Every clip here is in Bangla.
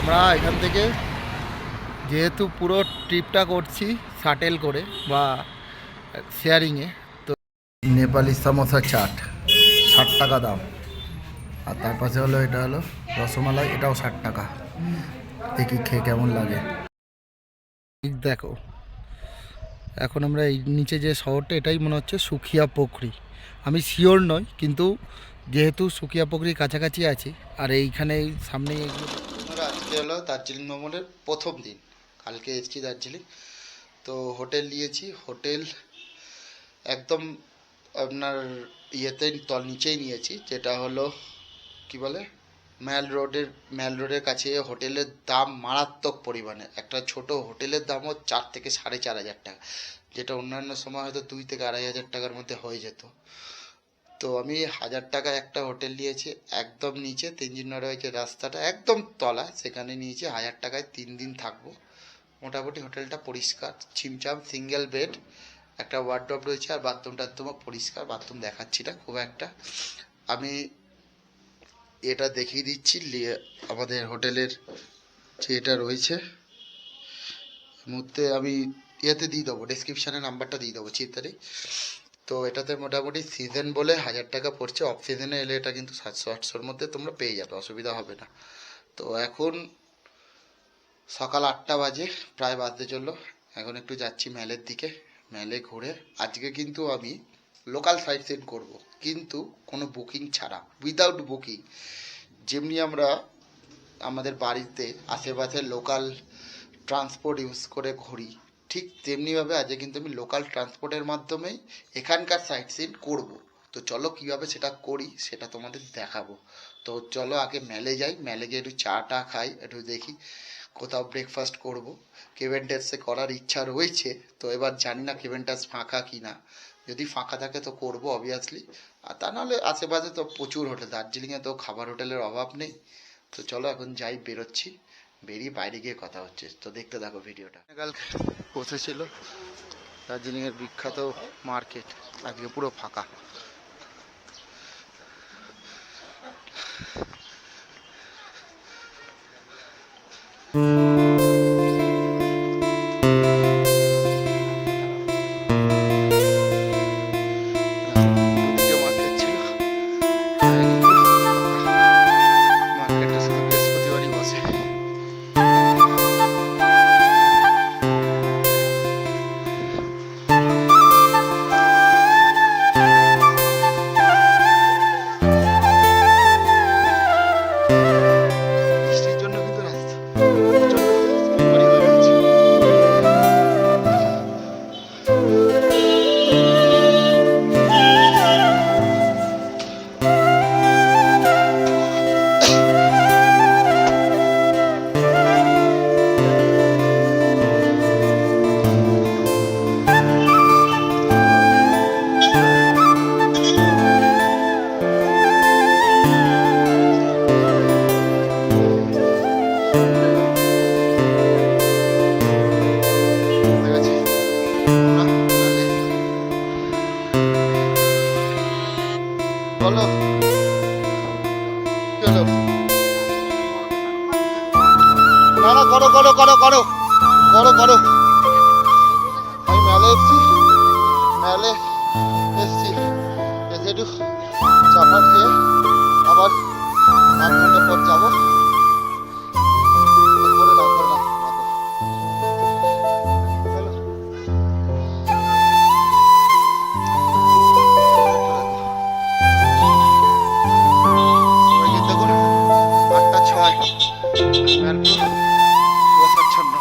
আমরা এখান থেকে যেহেতু পুরো ট্রিপটা করছি শাটেল করে বা শেয়ারিংয়ে, তো নেপালি সামোসা চাট 60 টাকা দাম। আর তার পাশে হলো এটা হলো রসমালাই, এটাও 60 টাকা। দেখি খেয়ে কেমন লাগে। দেখো এখন আমরা এই নিচে যে শহরটা, এটাই মনে হচ্ছে সুখিয়া পুকুরি। আমি শিওর নই, কিন্তু যেহেতু সুখিয়া পুকুরির কাছাকাছি আছি আর এইখানে সামনে এগুলো। আজকে হলো দার্জিলিং ভ্রমণের প্রথম দিন। কালকে এসেছি দার্জিলিং, তো হোটেল নিয়েছি। হোটেল একদম আপনার নিচেই নিয়েছি, যেটা হলো কি বলে ম্যাল রোডের কাছে। হোটেলের দাম মারাত্মক পরিমাণে। একটা ছোট হোটেলের দামও 4 থেকে 4,500 টাকা, যেটা অন্যান্য সময় হয়তো 2 থেকে 2,500 টাকার মধ্যে হয়ে যেত। তো আমি 1,000 টাকায় একটা হোটেল নিয়েছি একদম নিচে, তেনজিং নরওয়ে যে রাস্তাটা একদম তলা, সেখানে নিয়েছি। 1,000 টাকায় 3 দিন থাকবো। মোটামুটি হোটেলটা পরিষ্কার, ছিমছাম, সিঙ্গেল বেড, একটা ওয়ার্ডরোব রয়েছে, আর বাথরুম টাথরুমও পরিষ্কার। বাথরুম দেখাচ্ছি না খুব একটা, আমি এটা দেখিয়ে দিচ্ছি। আমাদের হোটেলের যে এটা রয়েছে মুহূর্তে আমি ইয়েতে দিয়ে দেবো, ডেসক্রিপশানে নাম্বারটা দিয়ে দেবো, চিন্তারি। তো এটাতে মোটামুটি সিজন বলে 1,000 টাকা পড়ছে। অফ সিজনে এলে এটা কিন্তু 700-800-র মধ্যে তোমরা পেয়ে যাবে, অসুবিধা হবে না। তো এখন সকাল 8টা বাজে, প্রায় বাজতে চললো। এখন একটু যাচ্ছি ম্যালের দিকে, ম্যালে ঘুরে। আজকে কিন্তু আমি লোকাল সাইট সিন করবো, কিন্তু কোনো বুকিং ছাড়া, উইদাউট বুকিং। যেমনি আমরা আমাদের বাড়িতে আশেপাশে লোকাল ট্রান্সপোর্ট ইউজ করে ঘুরি, ঠিক তেমনিভাবে আজকে কিন্তু আমি লোকাল ট্রান্সপোর্টের মাধ্যমেই এখানকার সাইট সিন করবো। তো চলো কীভাবে সেটা করি সেটা তোমাদের দেখাবো। তো চলো আগে ম্যালে যাই, ম্যালে গিয়ে একটু চা টা খাই, একটু দেখি কোথাও ব্রেকফাস্ট করবো। কেভেন্টাসে করার ইচ্ছা রয়েছে, তো এবার জানি না কেভেন্টাস ফাঁকা কি না। যদি ফাঁকা থাকে তো করবো অবভিয়াসলি, আর তা নাহলে আশেপাশে তো প্রচুর হোটেল, দার্জিলিংয়ে তো খাবার হোটেলের অভাব নেই। তো চলো এখন যাই, বেরোচ্ছি, বেরিয়ে বাইরে গিয়ে কথা হচ্ছে। তো দেখতে থাকো ভিডিওটা। কাল বসেছিল দার্জিলিংয়ের বিখ্যাত মার্কেট, আজকে পুরো ফাঁকা। বলো চলো, না না করো করো করো করো করো করো। আমি মেলে এসছি এসে একটু চাপা খেয়ে আবার 8 ঘন্টা পর যাবো। করে নাও করে নাও, দেখুন 8টা 6 কুয়াশাচ্ছন্ন।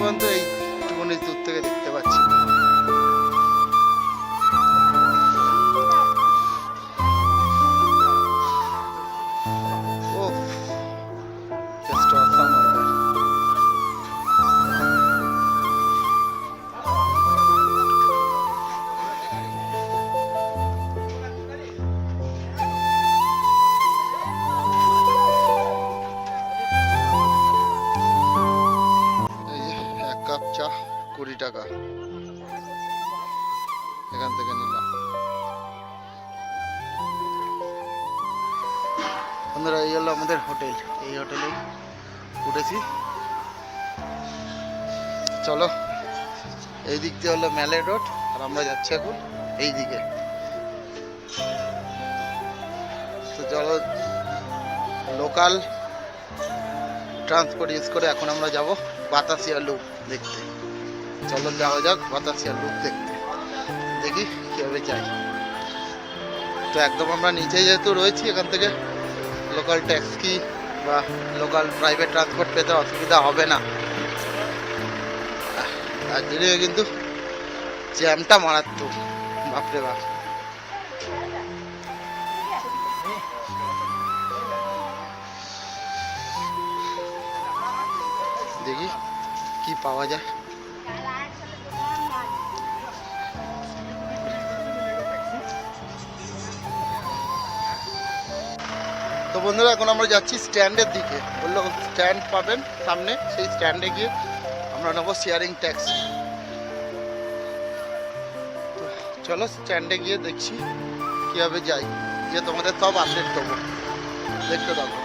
পর্যন্ত এইটুকুনি দূর থেকে দেখতে পাচ্ছি। ও জাস্ট অসাম ওয়েদার। কাপ চা 20 টাকা, এখান থেকে নিলাম। বন্ধুরা এই হলো আমাদের হোটেল, এই হোটেলে উঠেছি। চলো, এই দিক দিয়ে হলো ম্যালে রোড, আর আমরা যাচ্ছি এখন এই দিকে। তো চলো, লোকাল ট্রান্সপোর্ট ইউজ করে এখন আমরা যাব বাতাসিয়া লুপ দেখতে। চলো যাওয়া যাক বাতাসিয়া লুপ দেখতে, দেখি কীভাবে যাই। তো একদম আমরা নিচে যেহেতু রয়েছি, এখান থেকে লোকাল ট্যাক্সি বা লোকাল প্রাইভেট ট্রান্সপোর্ট পেতে অসুবিধা হবে না। আর দিনে কিন্তু জ্যামটা মারাত্মক, বাপরে বাপ। দেখি কি পাওয়া যায়। তো বন্ধুরা এখন আমরা যাচ্ছি স্ট্যান্ডের দিকে। বললো স্ট্যান্ড পাবেন সামনে, সেই স্ট্যান্ডে গিয়ে আমরা নেবো শেয়ারিং ট্যাক্সি। তো চলো স্ট্যান্ডে গিয়ে দেখছি কীভাবে যাই, যে তোমাদের সব আপডেট দেবো, দেখতে থাকো।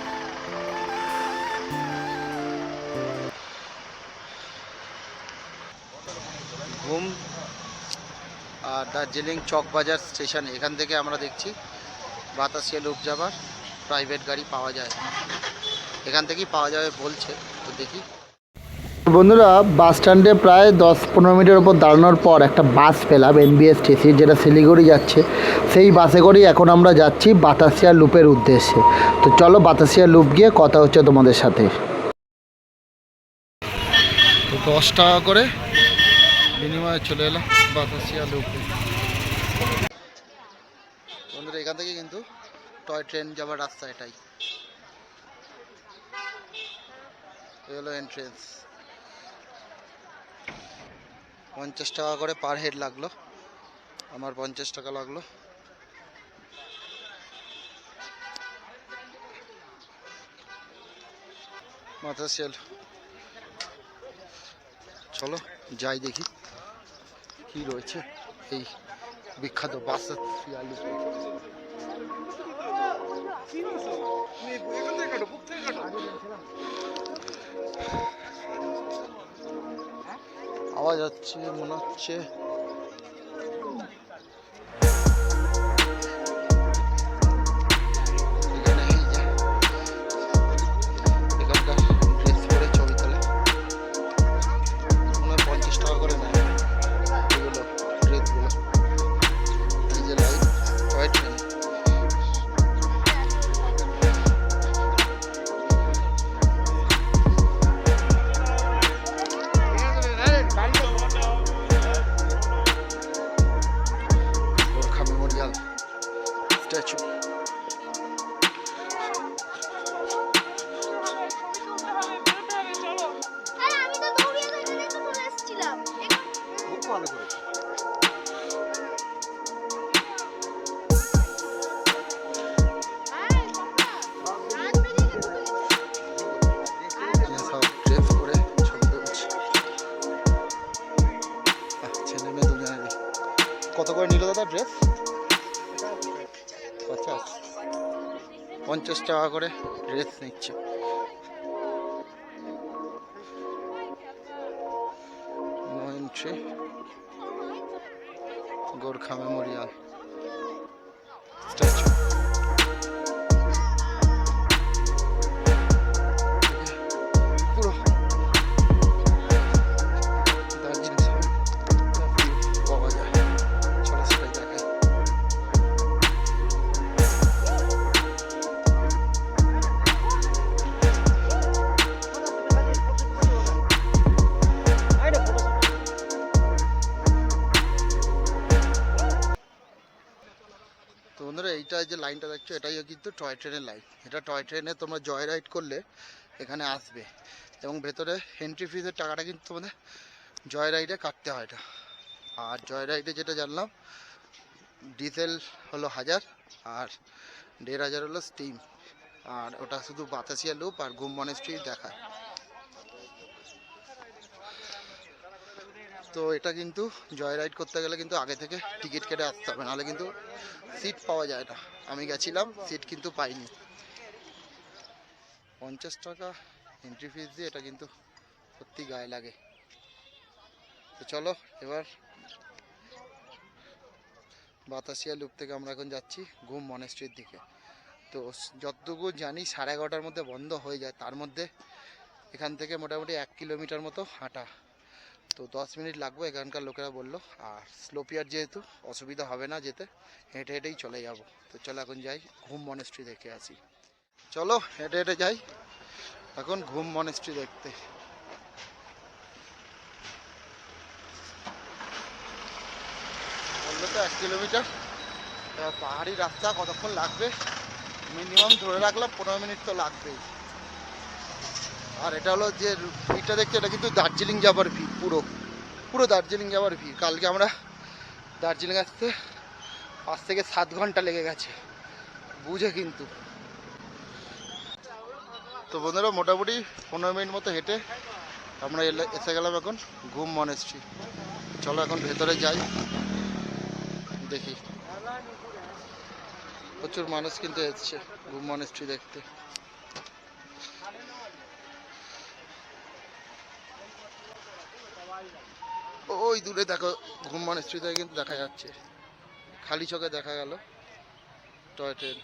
ঘুম আর দার্জিলিং চকবাজার স্টেশন, এখান থেকে আমরা দেখছি বাতাসিয়া লুপ যাবার প্রাইভেট গাড়ি পাওয়া যায়, এখান থেকেই পাওয়া যাবে বলছে। তো দেখি। বন্ধুরা বাস স্ট্যান্ডে প্রায় 10-15 মিনিটের ওপর দাঁড়ানোর পর একটা বাস পেলাম NBSTC, যেটা শিলিগুড়ি যাচ্ছে। সেই বাসে করেই এখন আমরা যাচ্ছি বাতাসিয়া লুপের উদ্দেশ্যে। তো চলো বাতাসিয়া লুপ গিয়ে কথা হচ্ছে তোমাদের সাথে। তো 10 টাকা করে বিনিময়ে চলে এলাম বাতাসিয়া লুপে। বন্ধুরা এখান থেকে কিন্তু টয় ট্রেন যাবার রাস্তা এটাই, এই হলো এন্ট্রেন্স। 50 টাকা করে পার হেড লাগলো, আমার 50 টাকা লাগলো। বাতাসিয়া, চলো যাই দেখি কি রয়েছে এই বিখ্যাত বাতাসিয়া লুপে। আওয়াজ হচ্ছে মনে হচ্ছে স্ট্যাচু। কত করে নিল দাদা ড্রেস? 50 টাকা করে ড্রেস নিচ্ছে। No entry, Gorkha memorial statue. পুরো দার্জিলিং পাওয়া যায়, চলো সেটাই দেখাই। দেখছো এটাই কিন্তু টয় ট্রেনের লাইন। এটা টয় ট্রেনে তোমরা জয় রাইড করলে এখানে আসবে, এবং ভেতরে এন্ট্রি ফিজের টাকাটা কিন্তু তোমাদের জয় রাইডে কাটতে হয় এটা। আর জয় রাইডে যেটা জানলাম ডিজেল হলো 1000 আর 1500 হলো স্টিম। আর ওটা শুধু বাতাসিয়া লুপ আর ঘুম মনেস্ট্রি দেখায়। তো এটা কিন্তু জয় রাইড করতে গেলে কিন্তু আগে থেকে টিকিট কেটে আসতে হবে, নাহলে কিন্তু সিট পাওয়া যায় না। আমি গেছিলাম, সিট কিন্তু পাইনি। 50 টাকা এন্ট্রি ফিস দিয়ে এটা কিন্তু সত্যি গায়ে লাগে। তো চলো এবার বাতাসিয়া লুপ থেকে আমরা এখন যাচ্ছি ঘুম মনেস্ট্রির দিকে। তো যতটুকু জানি 11:30টার মধ্যে বন্ধ হয়ে যায়, তার মধ্যে এখান থেকে মোটামুটি 1 কিলোমিটার মতো হাঁটা। তো 10 মিনিট লাগবে এখানকার লোকেরা বললো। আর স্লোপিয়ার যেহেতু অসুবিধা হবে না যেতে, হেঁটে হেঁটেই চলে যাব। তো চলো এখন যাই ঘুম মনেস্ট্রি দেখে আসি। চলো হেঁটে হেঁটে যাই এখন ঘুম মনেস্ট্রি দেখতে। বললো তো 1 কিলোমিটার, পাহাড়ি রাস্তা কতক্ষণ লাগবে মিনিমাম ধরে রাখলাম 15 মিনিট তো লাগবেই। আর এটা হলো যে ভিড়টা দেখছি, এটা কিন্তু দার্জিলিং যাবার ভিড়, পুরো পুরো দার্জিলিং যাওয়ার ভিড়। কালকে আমরা দার্জিলিং আসতে 5 থেকে 7 ঘন্টা লেগে গেছে বুঝে কিন্তু। তো বন্ধুরা মোটামুটি 15 মিনিট মতো হেঁটে আমরা এসে গেলাম এখন ঘুম মনেস্ট্রি। চলো এখন ভেতরে যাই, দেখি। প্রচুর মানুষ কিন্তু এসছে ঘুম মনেস্ট্রি দেখতে। ওই দূরে দেখো ঘুম মনেস্ট্রি থেকে কিন্তু দেখা যাচ্ছে, খালি চোখে দেখা গেল টয় ট্রেন।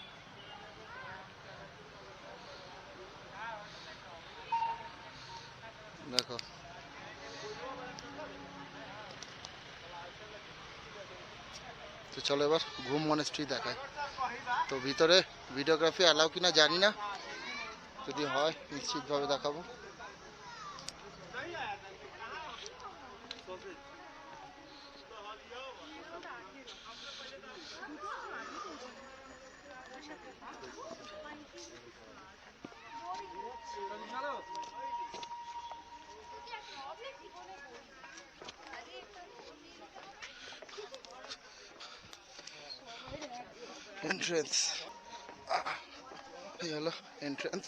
দেখো তো চলো এবার ঘুম মনেস্ট্রি দেখায়। তো ভিতরে ভিডিওগ্রাফি অ্যালাউ কিনা জানি না, যদি হয় নিশ্চিতভাবে দেখাবো। এন্ট্রেন্স, এই হলো এন্ট্রেন্স।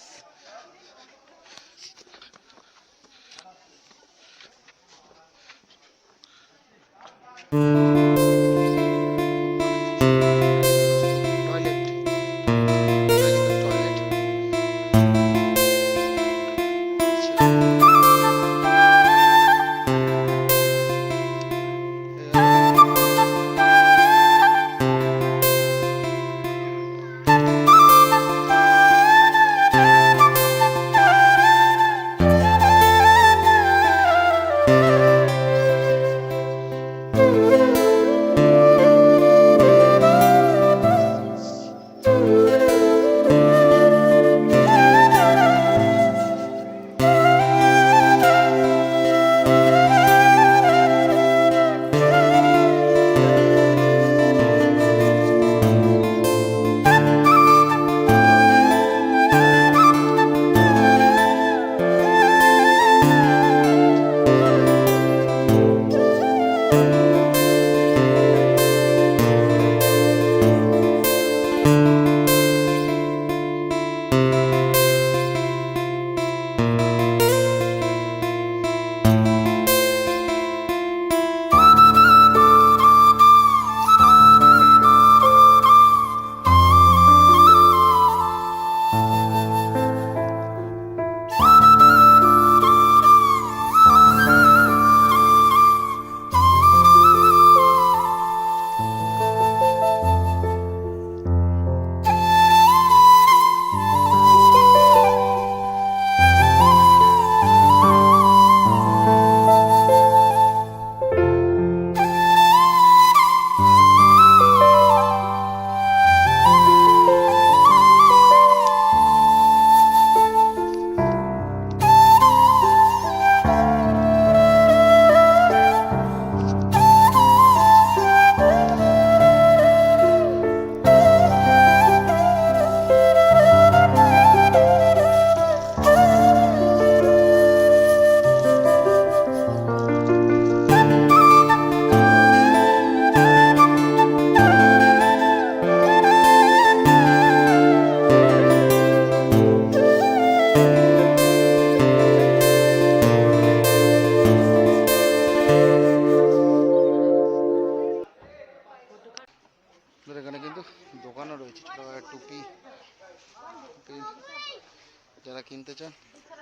যারা কিনতে চান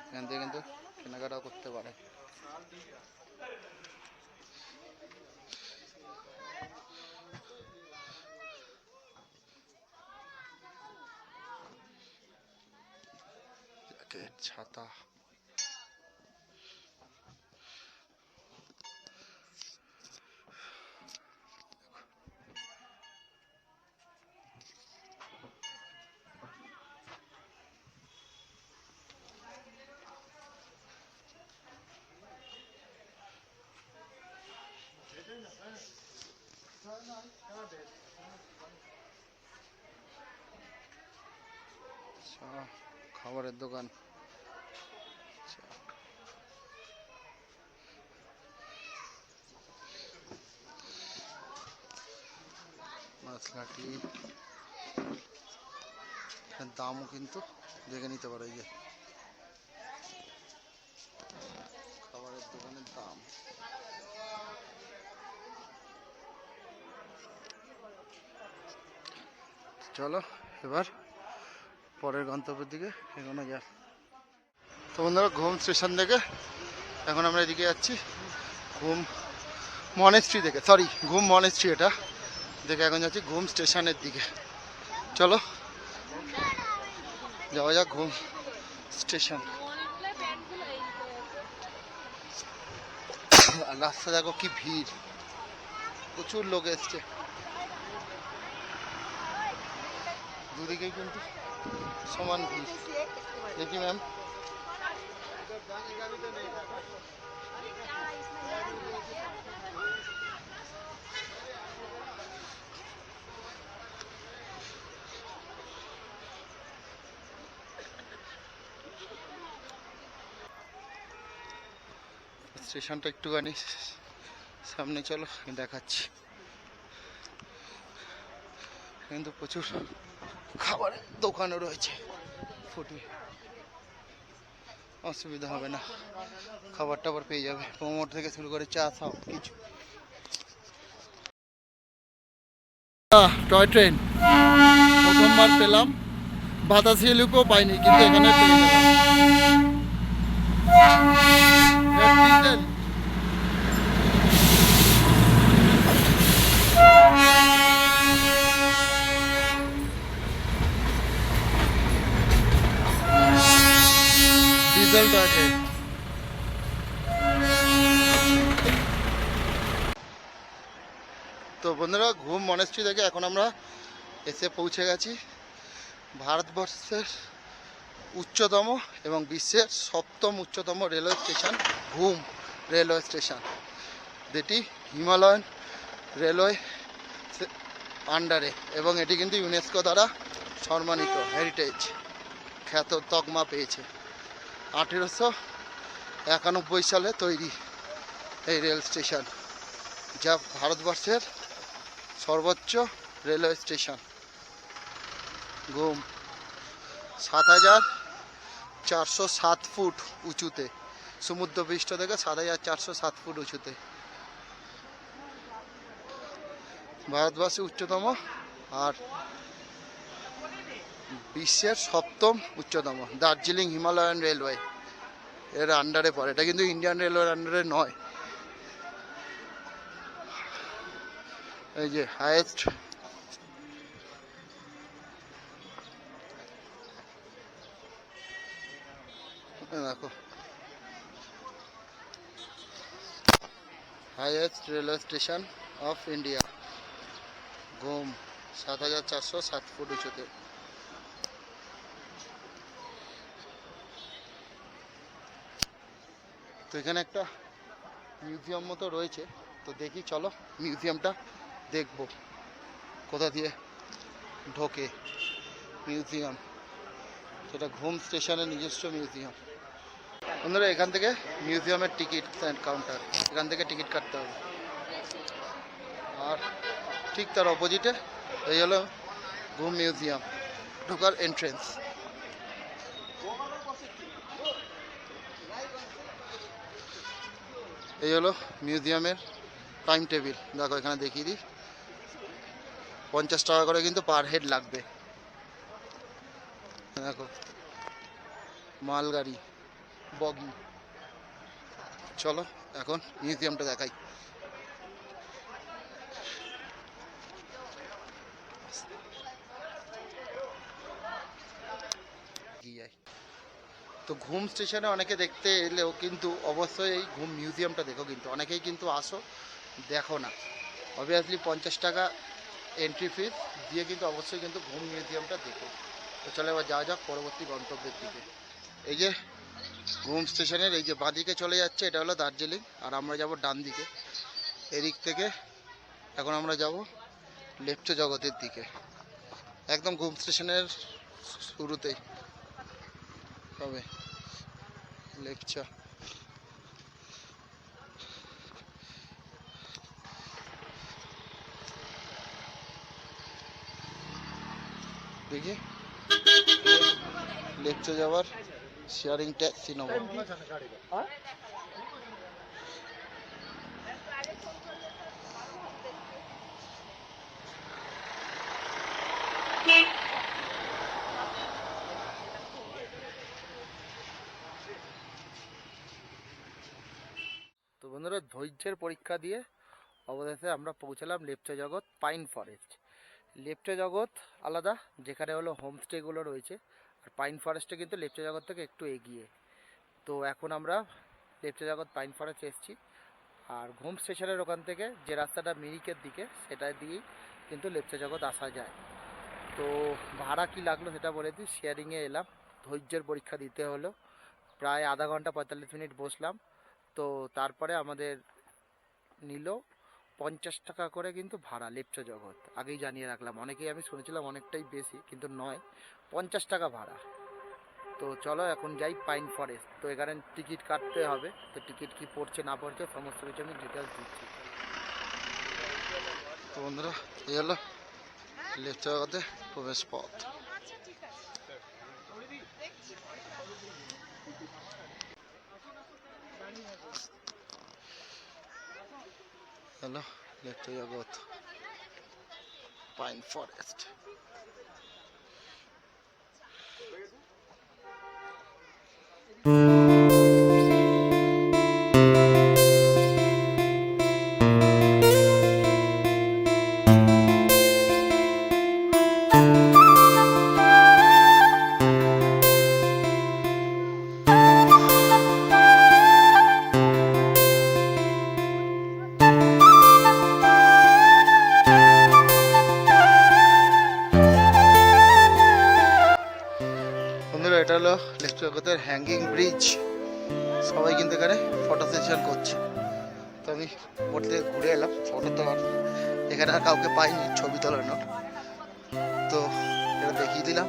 এখান থেকে কিন্তু কেনাকাটাও করতে পারে। ছাতা খাবারের দোকান, মশলাটি দামও কিন্তু দেখে নিতে পারো। এই যে খাবারের দোকানের দাম। চলো এবার পরের গন্তব্যের দিকে এগোনো যাক। তো বন্ধুরা, ঘুম স্টেশন থেকে এখন আমরা এদিকে যাচ্ছি ঘুম মনেস্ট্রি থেকে, সরি ঘুম মনেস্ট্রি এটা দেখে এখন যাচ্ছি ঘুম স্টেশনের দিকে। চলো যাওয়া যাক ঘুম স্টেশন। রাস্তা দেখো কি ভিড়, প্রচুর লোক এসছে দুদিকেই কিন্তু সমান ভিড়। দেখি ম্যাম, স্টেশনটা একটুখানি সামনে চলো দেখাচ্ছি। কিন্তু প্রচুর খাবারের দোকানও রয়েছে, ফুটি অসুবিধা হবে না, খাবার টাবার পেয়ে যাবে, মোমো থেকে শুরু করে চা সব কিছু। টয় ট্রেন প্রথমবার পেলাম, বাতাসি লুকও পাইনি কিন্তু এখানে পেয়ে গেলাম। ডিজেল ট্রাকে তো বন্ধুরা, ঘুম মনেস্ট্রি থেকে এখন আমরা এসে পৌঁছে গেছি ভারতবর্ষের উচ্চতম এবং বিশ্বের সপ্তম উচ্চতম রেলওয়ে স্টেশন ঘুম রেলওয়ে স্টেশন, যেটি হিমালয়ান রেলওয়ে আন্ডারে, এবং এটি কিন্তু ইউনেস্কো দ্বারা সম্মানিত হেরিটেজ খ্যাত তকমা পেয়েছে। 1891 সালে তৈরি এই রেল স্টেশন, যা ভারতবর্ষের সর্বোচ্চ রেলওয়ে স্টেশন। ঘুম 7407 ফুট উঁচুতে, সমুদ্রপৃষ্ঠ থেকে 7407 ফুট উঁচুতে, ভারতবর্ষের উচ্চতম আর বিশ্বের সপ্তম উচ্চতম। দার্জিলিং হিমালয়ান রেলওয়ে এর আন্ডারে পড়ে, এটা কিন্তু ইন্ডিয়ান রেলওয়ের আন্ডারে নয়। এই যে হাইয়েস্ট দেখো, highest railway station of India ঘুম 7407 ফুট উঁচুতে। তো এখানে একটা মিউজিয়াম মতো রয়েছে, তো দেখি চলো মিউজিয়ামটা দেখবো কোথা দিয়ে ঢোকে। মিউজিয়াম, সেটা ঘুম স্টেশনের নিজস্ব মিউজিয়াম। বন্ধুরা, এখান থেকে মিউজিয়ামের টিকিট কাউন্টার, এখান থেকে টিকিট কাটতে হবে। আর ঠিক তার অপোজিটে এই হলো ঘুম মিউজিয়াম, ঢোকার এন্ট্রেন্স। এই হলো মিউজিয়ামের টাইম টেবিল, দেখো এখানে দেখিয়ে দিই। 50 টাকা করে কিন্তু পার হেড লাগবে। দেখো মালগাড়ি, বগি। চলো এখন মিউজিয়ামটা দেখাই। তো ঘুম স্টেশনে অনেকে দেখতে এলেও কিন্তু অবশ্যই এই ঘুম মিউজিয়ামটা দেখো, কিন্তু অনেকেই কিন্তু আসো দেখো না। অবভিয়াসলি 50 টাকা এন্ট্রি ফিস দিয়ে কিন্তু অবশ্যই কিন্তু ঘুম মিউজিয়ামটা দেখো। তো চলো এবার যাওয়া যাক পরবর্তী গন্তব্যের দিকে। এই যে ঘুম স্টেশনের এই যে বাঁদিকে চলে যাচ্ছে, এটা হলো দার্জিলিং, আর আমরা যাব ডান দিকে। এদিক থেকে এখন আমরা যাব লেপচা জগতের দিকে, একদম ঘুম স্টেশনের শুরুতেই হবে লেপচা। দেখি লেপচা যাওয়ার শেয়ারিং ট্যাক্সি নেব। তো বন্ধুরা, ধৈর্যের পরীক্ষা দিয়ে অবশেষে আমরা পৌঁছালাম লেপচা জগৎ পাইন ফরেস্ট। লেপচা জগৎ আলাদা, যেখানে হলো হোমস্টেগুলো রয়েছে, আর পাইন ফরেস্টে কিন্তু লেপচা জগৎ থেকে একটু এগিয়ে। তো এখন আমরা লেপচা জগৎ পাইন ফরেস্ট এসেছি, আর ঘুম স্টেশনের ওখান থেকে যে রাস্তাটা মিরিকের দিকে সেটা দিয়েই কিন্তু লেপচা জগৎ আসা যায়। তো ভাড়া কি লাগলো সেটা বলে দিই। শেয়ারিংয়ে এলাম, ধৈর্যের পরীক্ষা দিতে হলো, প্রায় আধা ঘন্টা 45 মিনিট বসলাম। তো তারপরে আমাদের নিল 50 টাকা করে কিন্তু ভাড়া লেপচা জগৎ। আগেই জানিয়ে রাখলাম, অনেকেই আমি শুনেছিলাম অনেকটাই বেশি, কিন্তু নয়, 50 টাকা ভাড়া। তো চলো এখন যাই পাইন ফরেস্ট। তো এখানে টিকিট কাটতে হবে, তো টিকিট কি পড়ছে না পড়ছে সমস্ত কিছু আমি ডিটেলস দিচ্ছি। তো বন্ধুরা, এই হলো লেপচা জগতে প্রবেশ পথ। হ্যালো লেপচা জগৎ পাইন ফরেস্ট। বন্ধুরা, এটা হলো লেপচা জগতের হ্যাঙ্গিং ব্রিজ। সবাই কিন্তু এখানে ফটো সেশন করছে। তো আমি ওর থেকে ঘুরে এলাম, ফটো তো আর এখানে আর কাউকে পাইনি ছবি তোলানো, তো এটা দেখিয়ে দিলাম।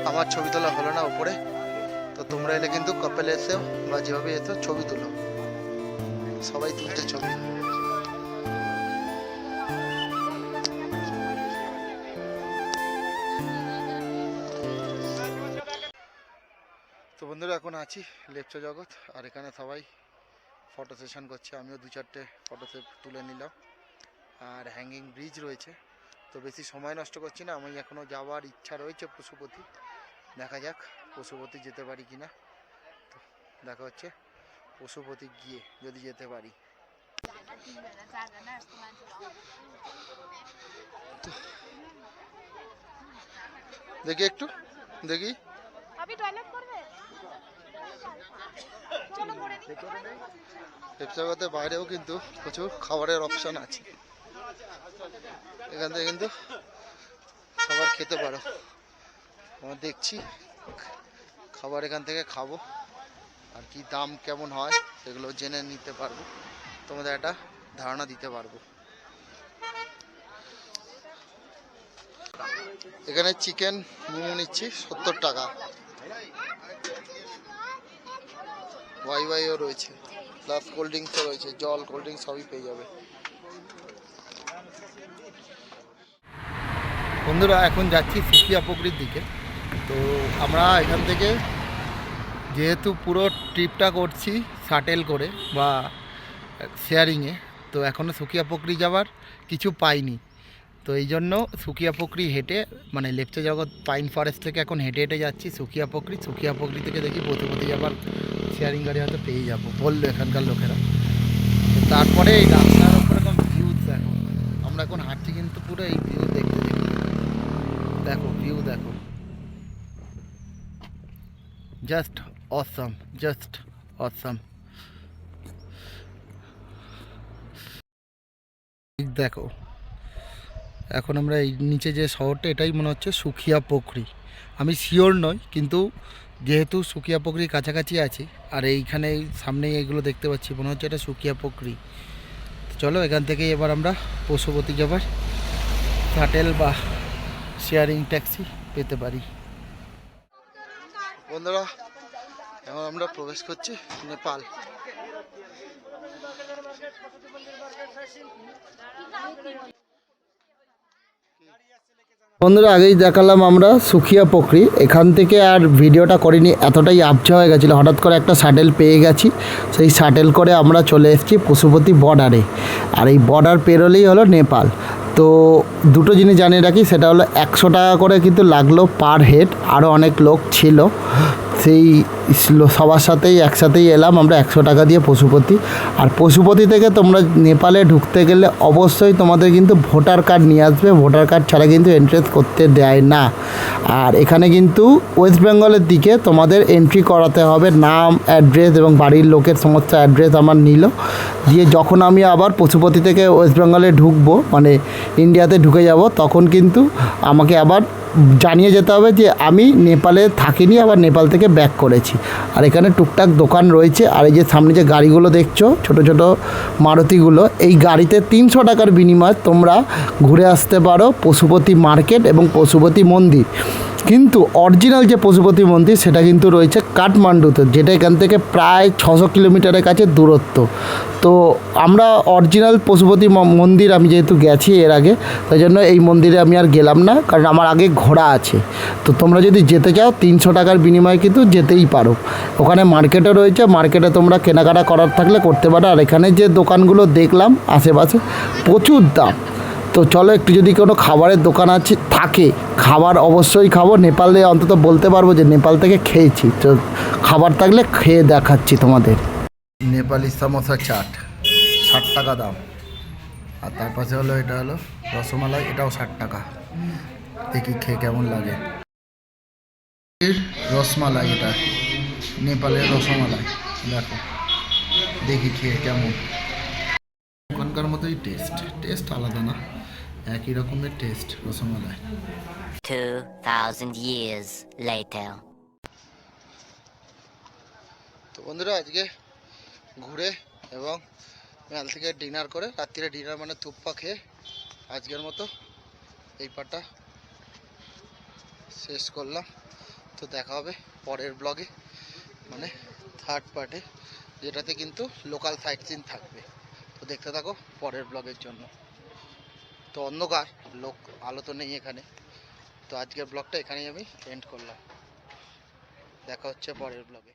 আমার ছবি তোলা হলো না উপরে, তো তোমরা এলে কিন্তু কাপেল এসেও বা যেভাবে এসো ছবি তুলো, সবাই তুলতে ছবি। তো বন্ধুরা, এখন আছি লেপচা জগৎ, আর এখানে সবাই ফটো সেশন করছে। আমিও 2-4টে ফটো তুলে নিলাম, আর হ্যাঙ্গিং ব্রিজ রয়েছে। তো বেশি সময় নষ্ট করছি না, আমি এখনও যাওয়ার ইচ্ছা রয়েছে পশুপতি। দেখা যাক পশুপতি যেতে পারি কিনা। তো দেখা হচ্ছে পশুপতি গিয়ে যদি যেতে পারি। দেখি একটু দেখি। লেপচা জগতের বাইরেও কিন্তু প্রচুর খাবারের অপশন আছে, এখান থেকে কিন্তু খাবার খেতে পারো। আমরা দেখছি খাবার এখান থেকে খাবো, আর কি দাম কেমন হয় সেগুলো জেনে নিতে পারবো, তোমাদের একটা ধারণা দিতে পারবো। এখানে চিকেন মোমো নিচ্ছি 70 টাকা, ওয়াইও রয়েছে, প্লাস কোল্ড ড্রিঙ্কসও রয়েছে, জল কোল্ড ড্রিঙ্কস সবই পেয়ে যাবে। বন্ধুরা, এখন যাচ্ছি সুকিয়া পুকুরির দিকে। তো আমরা এখান থেকে যেহেতু পুরো ট্রিপটা করছি শাটেল করে বা শেয়ারিংয়ে, তো এখনও সুকিয়া পুকুরি যাওয়ার কিছু পাইনি। তো এই জন্য সুকিয়া পুকুরি হেঁটে মানে লেপচা জগৎ পাইন ফরেস্ট থেকে এখন হেঁটে হেঁটে যাচ্ছি সুকিয়া পুকুরি থেকে দেখি পথে যাবার শেয়ারিং গাড়ি হয়তো পেয়ে যাবো বললো এখানকার লোকেরা। তো তারপরে এই রাস্তার উপরে এখন ভিউ দেখো, আমরা এখন হাঁটছি কিন্তু পুরো এই ভিউ দেখতে দেখো ভিউ দেখো, জাস্ট অসাম, জাস্ট অসাম। দেখো এখন আমরা এই নিচে যে শহরটা এটাই মনে হচ্ছে সুকিয়া পুকুরি, আমি শিওর নই কিন্তু যেহেতু সুকিয়া পুকুরির কাছাকাছি আছি আর এইখানে সামনেই এইগুলো দেখতে পাচ্ছি মনে হচ্ছে এটা সুকিয়া পুকুরি। চলো এখান থেকেই এবার আমরা পশুপতি যাবার শাটেল বা শেয়ারিং ট্যাক্সি পেতে পারি। বন্ধুরা এখন আমরা প্রবেশ করছি নেপাল। বন্ধুরা আগেই দেখালাম আমরা সুকিয়া পুকুরি, এখান থেকে আর ভিডিওটা করিনি, এতটাই আবছা হয়ে গেছিলো, হঠাৎ করে একটা শাটেল পেয়ে গেছি, সেই শাটেল করে আমরা চলে এসেছি পশুপতি বর্ডারে। আর এই বর্ডার পেরোলেই হলো নেপাল। তো দুটো জিনিস জানিয়ে রাখি, সেটা হলো 100 টাকা করে কিন্তু লাগলো পার হেড, আরও অনেক লোক ছিল, সেই সবার সাথেই একসাথেই এলাম আমরা 100 টাকা দিয়ে পশুপতি। আর পশুপতি থেকে তোমরা নেপালে ঢুকতে গেলে অবশ্যই তোমাদের কিন্তু ভোটার কার্ড নিয়ে আসবে, ভোটার কার্ড ছাড়া কিন্তু এন্ট্রেন্স করতে দেয় না। আর এখানে কিন্তু ওয়েস্ট বেঙ্গলের দিকে তোমাদের এন্ট্রি করাতে হবে, নাম, অ্যাড্রেস এবং বাড়ির লোকের সমস্ত অ্যাড্রেস আমার নিল, দিয়ে যখন আমি আবার পশুপতি থেকে ওয়েস্ট বেঙ্গলে ঢুকবো মানে ইন্ডিয়াতে ঢুকে যাব, তখন কিন্তু আমাকে আবার জানিয়ে যেতে হবে যে আমি নেপালে থাকিনি, আবার নেপাল থেকে ব্যাক করেছি। আর এখানে টুকটাক দোকান রয়েছে। আর এই যে সামনে যে গাড়িগুলো দেখছো ছোট ছোট মারুতিগুলো, এই গাড়িতে 300 টাকার বিনিময়ে তোমরা ঘুরে আসতে পারো পশুপতি মার্কেট এবং পশুপতি মন্দির। কিন্তু অরিজিনাল যে পশুপতি মন্দির সেটা কিন্তু রয়েছে কাঠমান্ডুতে, যেটা এখান থেকে প্রায় 600 কিলোমিটারের কাছে দূরত্ব। তো আমরা অরিজিনাল পশুপতি মন্দির আমি যেহেতু গেছি এর আগে, তাই জন্য এই মন্দিরে আমি আর গেলাম না, কারণ আমার আগে ঘোড়া আছে। তো তোমরা যদি যেতে চাও 300 টাকার বিনিময়ে কিন্তু যেতেই পারো। ওখানে মার্কেটও রয়েছে, মার্কেটে তোমরা কেনাকাটা করার থাকলে করতে পারো। আর এখানে যে দোকানগুলো দেখলাম আশেপাশে প্রচুর দাম। তো চলো একটু যদি কোনো খাবারের দোকান আছে থাকে, খাবার অবশ্যই খাবো, নেপালে অন্তত বলতে পারবো যে নেপাল থেকে খেয়েছি। তো খাবার থাকলে খেয়ে দেখাচ্ছি তোমাদের। নেপালি সামোসা চাট 60 টাকা দাম। আর তার পাশে হলো এটা হলো রসমালাই, এটাও 60 টাকা। দেখি খেয়ে কেমন লাগে। রসমালাই, এটা নেপালের রসমালাই, দেখো দেখি খেয়ে কেমন। ওখানকার মতোই টেস্ট আলাদা না, একই রকমের টেস্ট রসমালাই। 2000 years later. তো বন্ধুরা আজকে ঘুরে এবং মেল থেকে ডিনার করে, রাত্রিরে ডিনার মানে থুপ্পা খেয়ে আজকের মতো এই পার্টটা শেষ করলাম। তো দেখা হবে পরের ব্লগে, মানে থার্ড পার্টে, যেটাতে কিন্তু লোকাল সাইট সিন থাকবে। তো দেখতে থাকো পরের ব্লগের জন্য। তো অন্ধকার, লোক আলো তো নেই এখানে। তো আজকের ব্লগটা এখানেই আমি এন্ড করলাম, দেখা হচ্ছে পরের ব্লগে।